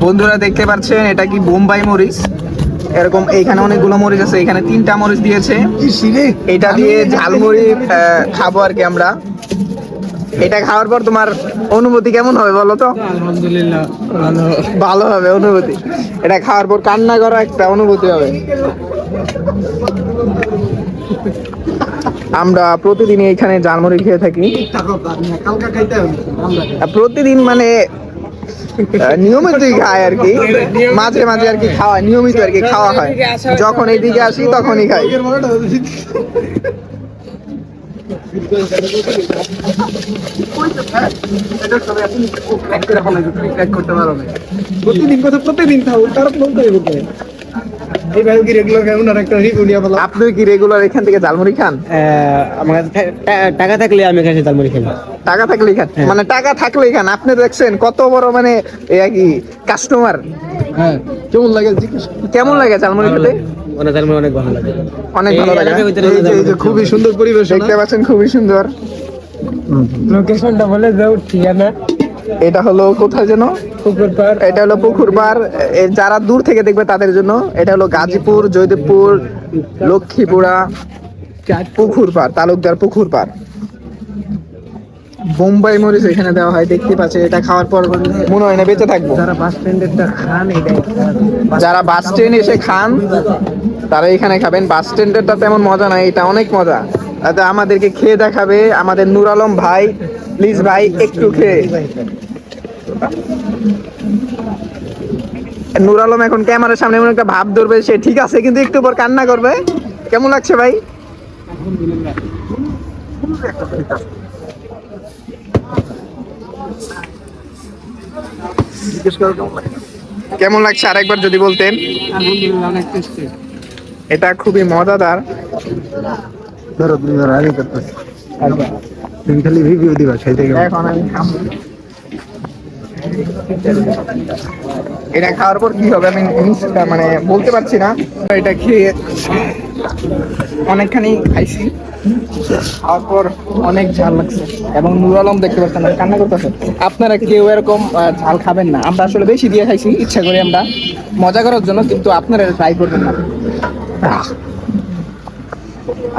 বন্ধুরা দেখতে পাচ্ছেন এটা কি বোম্বাই মরিচ, এরকম এইখানে অনেকগুলো মরিচ আছে, এখানে 3টা মরিচ দিয়েছে। এটা দিয়ে ঝালমুড়ি খাবো আর কি আমরা। এটা খাওয়ার পর তোমার অনুভূতি কেমন হবে বলো তো? আলহামদুলিল্লাহ ভালো হবে অনুভূতি। এটা খাওয়ার পর কান্না করা একটা অনুভূতি হবে। আমরা প্রতিদিন এখানে ঝালমুড়ি খেয়ে থাকি, প্রতিদিন মানে নিয়মিতই খায় আর কি, মাঝে মাঝে আর কি খাওয়া, নিয়মিত আর কি খাওয়া হয়। যখন এইদিকে আসি তখনই খাই। প্রতিদিন খাও তার আপনি কি রেগুলার এখান থেকে ঝালমুড়ি খান? আমার টাকা থাকলে আমি এখানে ঝালমুড়ি খাই। টাকা থাকলেই খান? মানে টাকা থাকলেই খান? আপনি দেখছেন কত বড় মানে কি কাস্টমার। হ্যাঁ, কেমন লাগে? কেমন লাগে ঝালমুড়ি খেতে? অনেক ভালো লাগে, অনেক ভালো লাগে। এই যে খুবই সুন্দর পরিবেশ দেখতে পাচ্ছেন, খুবই সুন্দর। লোকেশনটা বলে দাও, ঠিকানা। এটা হলো কোথায় যেন? পুকুর পাড়। এটা হলো পুকুর পাড়। যারা দূর থেকে দেখবে তাদের জন্য এটা হলো গাজীপুর, জয়দেবপুর, লক্ষ্মীপুরা, পুকুর পাড়, তালুকদার পুকুর পাড়। বোম্বাই মরিচ এখানে দেওয়া হয়, দেখতে পাচ্ছে। এটা খাওয়ার পর মনে হয় না বেঁচে থাকবো। যারা বাস স্ট্যান্ডেরটা খান, যারা বাস স্ট্যান্ড এসে খান তারা এখানে খাবেন। বাস স্ট্যান্ডেরটা তেমন মজা নাই, এটা অনেক মজা। তাতে আমাদেরকে খেয়ে দেখাবে আমাদের নূর আলম ভাই। প্লিজ ভাই একটু খেয়ে। নূর আলম এখন ক্যামেরার সামনে এমন একটা ভাব ধরবে, সে ঠিক আছে কিন্তু একটু পর কান্না করবে। কেমন লাগছে ভাই? কেমন লাগছে আরেকবার যদি বলতেন। আলহামদুলিল্লাহ অনেক টেস্টি। এটা খুবই মজাদার। ধরো তুমি ধরো, আগে করতেছি। তুমি খালি রিভিউ দিবা, খাইতে গেলে। এখন আমি খাবো। এটা খাওয়ার পর কি হবে আমি মানে বলতে পারছি না। এটা খেয়ে অনেকখানি খাইছি, খাওয়ার পর অনেক ঝাল লাগছে। এবং নূর আলম দেখতে পাচ্ছেন কান্না করতেছে। আপনারা কেউ এরকম ঝাল খাবেন না। আমরা আসলে বেশি দিয়ে খাইছি ইচ্ছা করে, আমরা মজা করার জন্য, কিন্তু আপনারা ট্রাই করবেন না।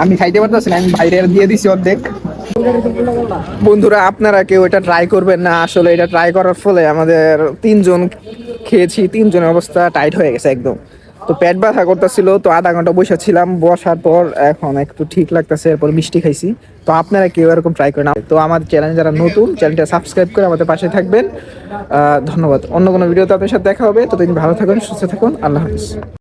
আমি খাইতে পারতেছি না, আমি বাইরে দিয়ে দিছি অর্ধেক। বন্ধুরা আপনারা কেউ এটা ট্রাই করবেন না। আসলে এটা ট্রাই করার ফলে আমাদের 3জন খেয়েছি, 3জনের অবস্থা টাইট হয়ে গেছে একদম। তো পেট ব্যথা করতেছিল, তো আধা ঘন্টা বসেছিলাম, বসার পর এখন একটু ঠিক লাগতেছে। এরপর মিষ্টি খাইছি। তো আপনারা কেউ এরকম ট্রাই করেন। তো আমাদের চ্যানেল যারা নতুন, চ্যানেলটা সাবস্ক্রাইব করে আমাদের পাশে থাকবেন। ধন্যবাদ। অন্য কোনো ভিডিওতে আপনার সাথে দেখা হবে। ততদিন ভালো থাকুন, সুস্থ থাকুন। আল্লাহ হাফিজ।